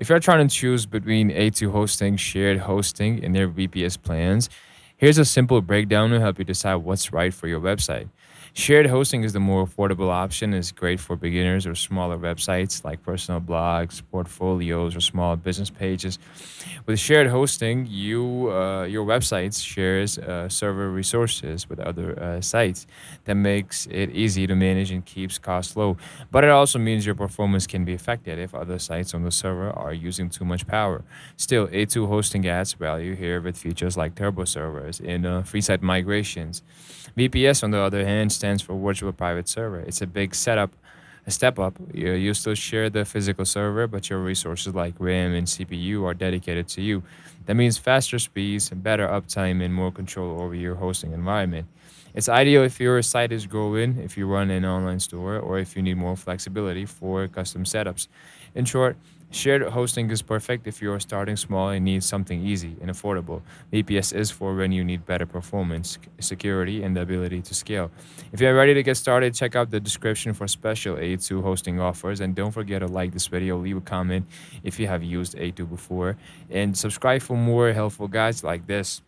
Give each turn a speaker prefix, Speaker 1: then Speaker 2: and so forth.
Speaker 1: If you're trying to choose between A2 hosting, shared hosting, and their VPS plans, here's a simple breakdown to help you decide what's right for your website. Shared hosting is the more affordable option. It's great for beginners or smaller websites like personal blogs, portfolios, or small business pages. With shared hosting, your website shares server resources with other sites. That makes it easy to manage and keeps costs low. But it also means your performance can be affected if other sites on the server are using too much power. Still, A2 hosting adds value here with features like turbo servers and free site migrations. VPS, on the other hand, stands for Virtual Private Server. It's a step up. You still share the physical server, but your resources like RAM and CPU are dedicated to you. That means faster speeds, better uptime, and more control over your hosting environment. It's ideal if your site is growing, if you run an online store, or if you need more flexibility for custom setups. In short, shared hosting is perfect if you're starting small and need something easy and affordable. VPS is for when you need better performance, security, and the ability to scale. If you're ready to get started, check out the description for special A2 hosting offers. And don't forget to like this video, leave a comment if you have used A2 before, and subscribe for more helpful guides like this.